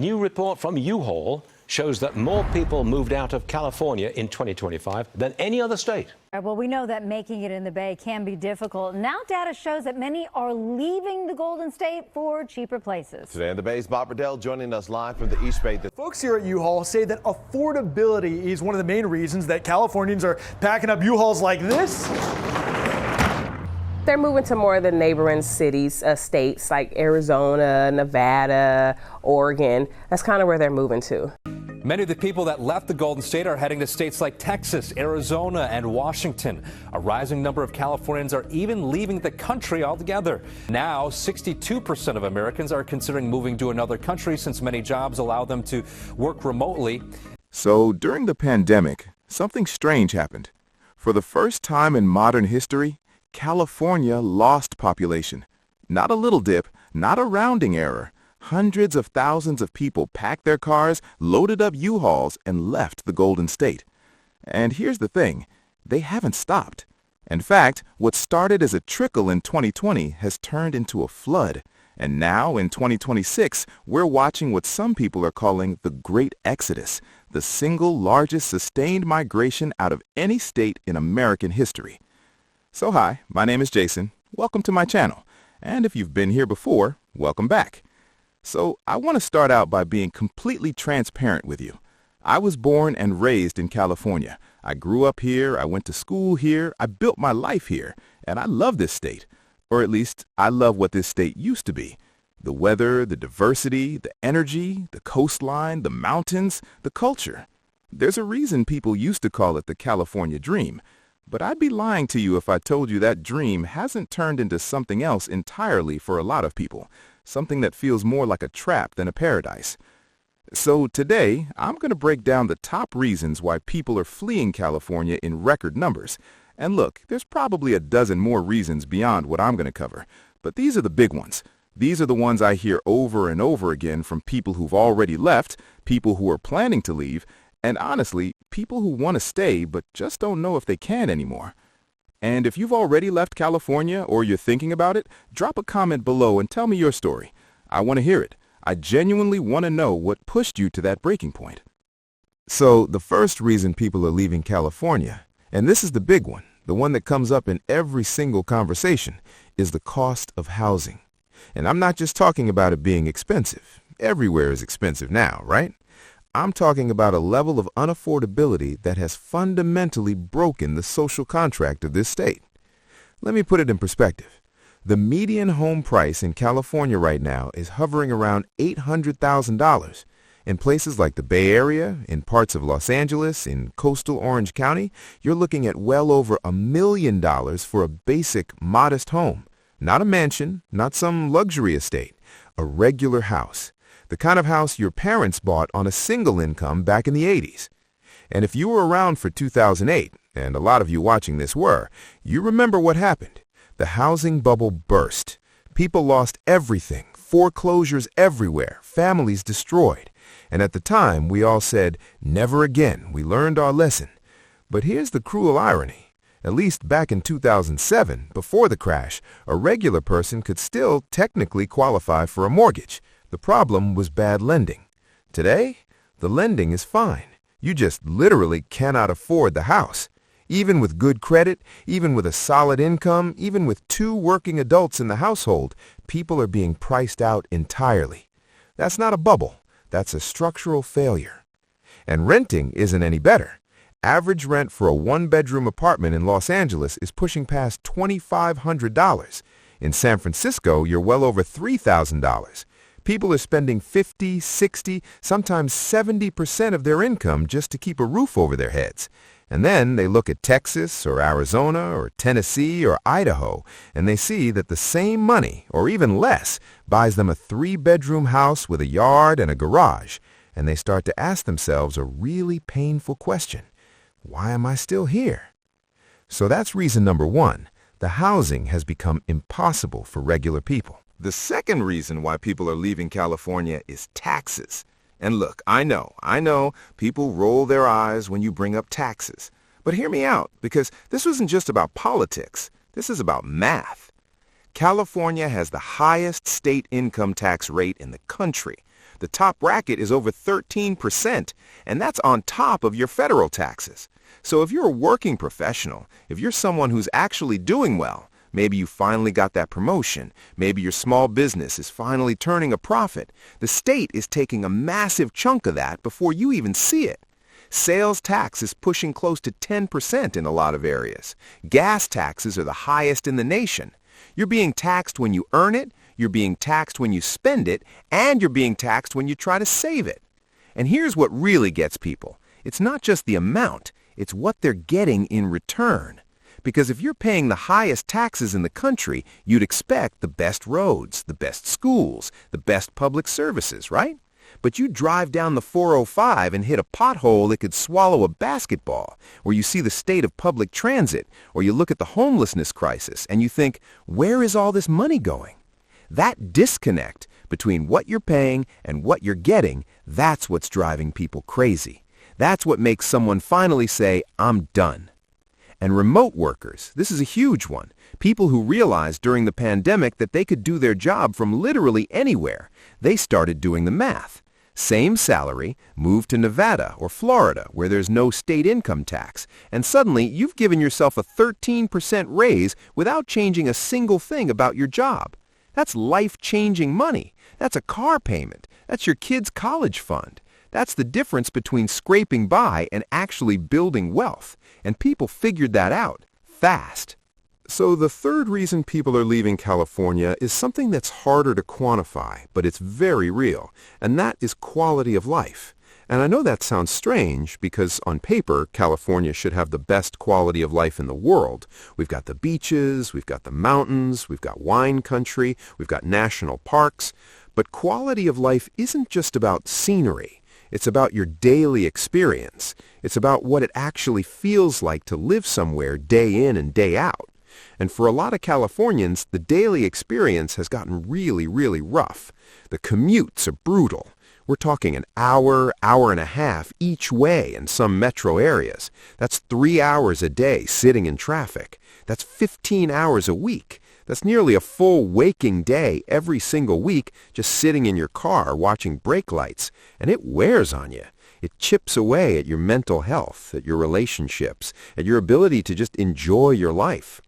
new report from U-Haul shows that more people moved out of California in 2025 than any other state. Well, we know that making it in the Bay can be difficult. Now data shows that many are leaving the Golden State for cheaper places. Today in the Bay's Bob Riddell joining us live from the East Bay. Folks here at U-Haul say that affordability is one of the main reasons that Californians are packing up U-Hauls like this. They're moving to more of the neighboring cities, states like Arizona, Nevada, Oregon. That's kind of where they're moving to. Many of the people that left the Golden State are heading to states like Texas, Arizona, and Washington. A rising number of Californians are even leaving the country altogether. Now, 62% of Americans are considering moving to another country since many jobs allow them to work remotely. So during the pandemic, something strange happened. For the first time in modern history, California lost population. Not a little dip, not a rounding error. Hundreds of thousands of people packed their cars, loaded up U-Hauls, and left the Golden State. And here's the thing, they haven't stopped. In fact, what started as a trickle in 2020 has turned into a flood. And now, in 2026, we're watching what some people are calling the Great Exodus, the single largest sustained migration out of any state in American history. So hi, my name is Jason. Welcome to my channel. And if you've been here before, welcome back. So I want to start out by being completely transparent with you. I was born and raised in California. I grew up here, I went to school here, I built my life here, and I love this state. Or at least, I love what this state used to be. The weather, the diversity, the energy, the coastline, the mountains, the culture. There's a reason people used to call it the California dream. But I'd be lying to you if I told you that dream hasn't turned into something else entirely for a lot of people. Something that feels more like a trap than a paradise. So today, I'm going to break down the top reasons why people are fleeing California in record numbers. And look, there's probably a dozen more reasons beyond what I'm going to cover. But these are the big ones. These are the ones I hear over and over again from people who've already left, people who are planning to leave, and honestly, people who want to stay but just don't know if they can anymore. And if you've already left California or you're thinking about it, drop a comment below and tell me your story. I want to hear it. I genuinely want to know what pushed you to that breaking point. So the first reason people are leaving California, and this is the big one, the one that comes up in every single conversation, is the cost of housing. And I'm not just talking about it being expensive. Everywhere is expensive now, right? I'm talking about a level of unaffordability that has fundamentally broken the social contract of this state. Let me put it in perspective. The median home price in California right now is hovering around $800,000. In places like the Bay Area, in parts of Los Angeles, in coastal Orange County, you're looking at well over $1 million for a basic, modest home. Not a mansion, not some luxury estate, a regular house. The kind of house your parents bought on a single income back in the 80s. And if you were around for 2008, and a lot of you watching this were, you remember what happened. The housing bubble burst. People lost everything, foreclosures everywhere, families destroyed. And at the time, we all said, never again, we learned our lesson. But here's the cruel irony. At least back in 2007, before the crash, a regular person could still technically qualify for a mortgage. The problem was bad lending. Today, the lending is fine. You just literally cannot afford the house. Even with good credit, even with a solid income, even with 2 working adults in the household, people are being priced out entirely. That's not a bubble. That's a structural failure. And renting isn't any better. Average rent for a 1-bedroom apartment in Los Angeles is pushing past $2,500. In San Francisco, you're well over $3,000. People are spending 50, 60, sometimes 70% of their income just to keep a roof over their heads. And then they look at Texas or Arizona or Tennessee or Idaho, and they see that the same money, or even less, buys them a 3-bedroom house with a yard and a garage. And they start to ask themselves a really painful question. Why am I still here? So that's reason number 1. The housing has become impossible for regular people. The second reason why people are leaving California is taxes. And look, I know, people roll their eyes when you bring up taxes. But hear me out, because this wasn't just about politics. This is about math. California has the highest state income tax rate in the country. The top bracket is over 13%, and that's on top of your federal taxes. So if you're a working professional, if you're someone who's actually doing well, maybe you finally got that promotion, maybe your small business is finally turning a profit, the state is taking a massive chunk of that before you even see it. Sales tax is pushing close to 10% in a lot of areas. Gas taxes are the highest in the nation. You're being taxed when you earn it, you're being taxed when you spend it, and you're being taxed when you try to save it. And here's what really gets people. It's not just the amount, it's what they're getting in return. Because if you're paying the highest taxes in the country, you'd expect the best roads, the best schools, the best public services, right? But you drive down the 405 and hit a pothole that could swallow a basketball, or you see the state of public transit, or you look at the homelessness crisis and you think, where is all this money going? That disconnect between what you're paying and what you're getting, that's what's driving people crazy. That's what makes someone finally say, I'm done. And remote workers, this is a huge one. People who realized during the pandemic that they could do their job from literally anywhere. They started doing the math. Same salary, move to Nevada or Florida where there's no state income tax, and suddenly you've given yourself a 13% raise without changing a single thing about your job. That's life-changing money. That's a car payment. That's your kid's college fund. That's the difference between scraping by and actually building wealth. And people figured that out fast. So the third reason people are leaving California is something that's harder to quantify, but it's very real, and that is quality of life. And I know that sounds strange because on paper, California should have the best quality of life in the world. We've got the beaches, we've got the mountains, we've got wine country, we've got national parks. But quality of life isn't just about scenery. It's about your daily experience. It's about what it actually feels like to live somewhere day in and day out. And for a lot of Californians, the daily experience has gotten really, really rough. The commutes are brutal. We're talking an hour, hour and a half each way in some metro areas. That's 3 hours a day sitting in traffic. That's 15 hours a week. That's nearly a full waking day every single week just sitting in your car watching brake lights. And it wears on you. It chips away at your mental health, at your relationships, at your ability to just enjoy your life.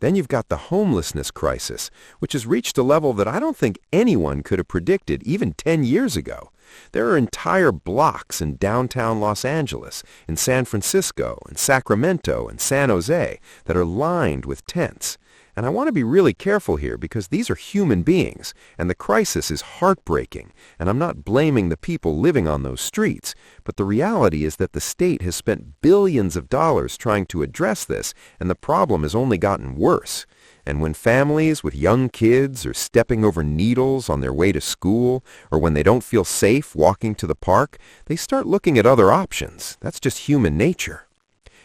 Then you've got the homelessness crisis, which has reached a level that I don't think anyone could have predicted even 10 years ago. There are entire blocks in downtown Los Angeles, in San Francisco, in Sacramento, and San Jose that are lined with tents. And I want to be really careful here because these are human beings, and the crisis is heartbreaking, and I'm not blaming the people living on those streets, but the reality is that the state has spent billions of dollars trying to address this, and the problem has only gotten worse. And when families with young kids are stepping over needles on their way to school, or when they don't feel safe walking to the park, they start looking at other options. That's just human nature.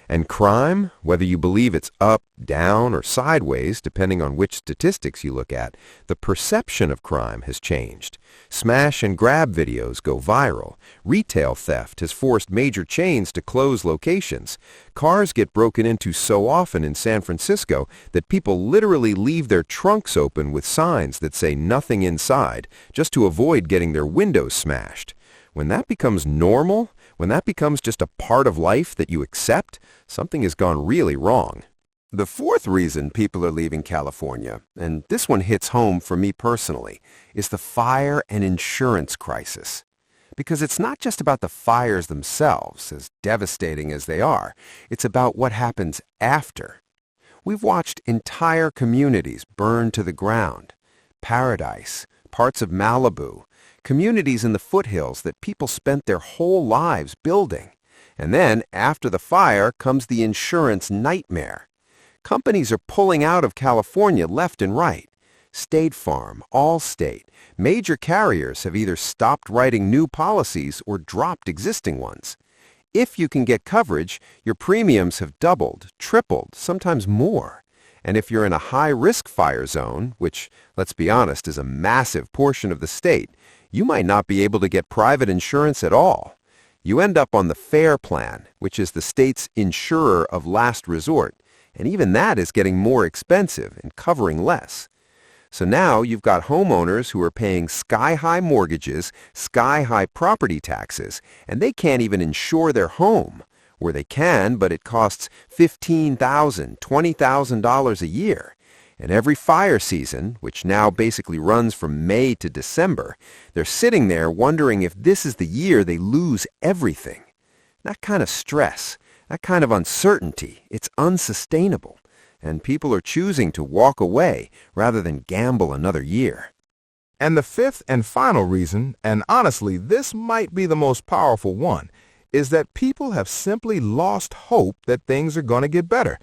And crime, whether you believe it's up, down, or sideways, depending on which statistics you look at, the perception of crime has changed. Smash and grab videos go viral. Retail theft has forced major chains to close locations. Cars get broken into so often in San Francisco that people literally leave their trunks open with signs that say nothing inside, just to avoid getting their windows smashed. When that becomes normal, when that becomes just a part of life that you accept, something has gone really wrong. The fourth reason people are leaving California, and this one hits home for me personally, is the fire and insurance crisis. Because it's not just about the fires themselves, as devastating as they are. It's about what happens after. We've watched entire communities burn to the ground. Paradise, parts of Malibu, communities in the foothills that people spent their whole lives building. And then, after the fire, comes the insurance nightmare. Companies are pulling out of California left and right. State Farm, Allstate, major carriers have either stopped writing new policies or dropped existing ones. If you can get coverage, your premiums have doubled, tripled, sometimes more. And if you're in a high-risk fire zone, which, let's be honest, is a massive portion of the state, you might not be able to get private insurance at all. You end up on the FAIR plan, which is the state's insurer of last resort, and even that is getting more expensive and covering less. So now you've got homeowners who are paying sky-high mortgages, sky-high property taxes, and they can't even insure their home. Or they can, but it costs $15,000, $20,000 a year. And every fire season, which now basically runs from May to December, they're sitting there wondering if this is the year they lose everything. That kind of stress, that kind of uncertainty, it's unsustainable. And people are choosing to walk away rather than gamble another year. And the fifth and final reason, and honestly this might be the most powerful one, is that people have simply lost hope that things are going to get better.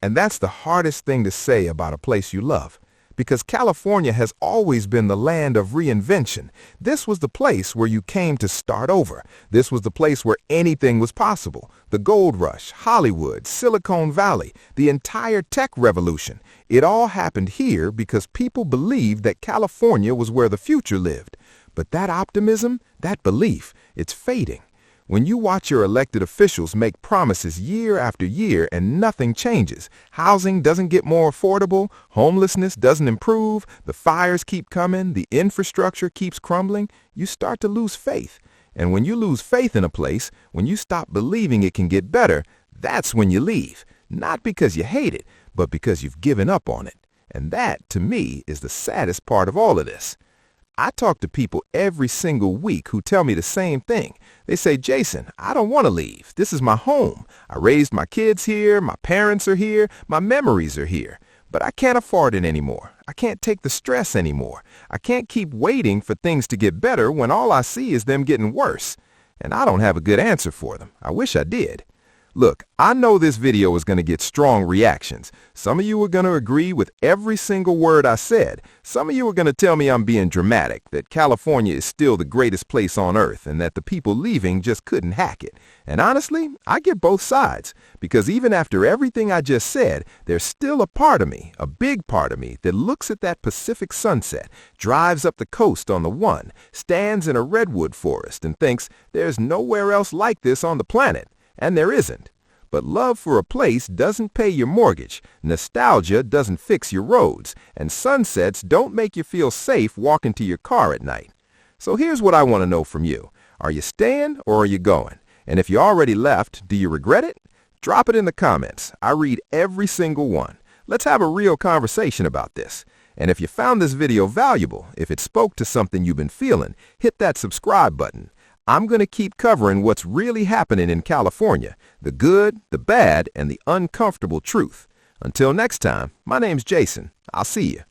And that's the hardest thing to say about a place you love, because California has always been the land of reinvention. This was the place where you came to start over. This was the place where anything was possible. The gold rush, Hollywood, Silicon Valley, the entire tech revolution. It all happened here because people believed that California was where the future lived. But that optimism, that belief, it's fading. When you watch your elected officials make promises year after year and nothing changes, housing doesn't get more affordable, homelessness doesn't improve, the fires keep coming, the infrastructure keeps crumbling, you start to lose faith. And when you lose faith in a place, when you stop believing it can get better, that's when you leave. Not because you hate it, but because you've given up on it. And that, to me, is the saddest part of all of this. I talk to people every single week who tell me the same thing. They say, Jason, I don't want to leave. This is my home. I raised my kids here. My parents are here. My memories are here. But I can't afford it anymore. I can't take the stress anymore. I can't keep waiting for things to get better when all I see is them getting worse. And I don't have a good answer for them. I wish I did. Look, I know this video is going to get strong reactions. Some of you are going to agree with every single word I said. Some of you are going to tell me I'm being dramatic, that California is still the greatest place on earth, and that the people leaving just couldn't hack it. And honestly, I get both sides, because even after everything I just said, there's still a part of me, a big part of me, that looks at that Pacific sunset, drives up the coast on the one, stands in a redwood forest, and thinks there's nowhere else like this on the planet. And there isn't. But love for a place doesn't pay your mortgage, nostalgia doesn't fix your roads, and sunsets don't make you feel safe walking to your car at night. So here's what I want to know from you. Are you staying or are you going? And if you already left, do you regret it? Drop it in the comments. I read every single one. Let's have a real conversation about this. And if you found this video valuable, if it spoke to something you've been feeling, hit that subscribe button. I'm going to keep covering what's really happening in California, the good, the bad, and the uncomfortable truth. Until next time, my name's Jason. I'll see you.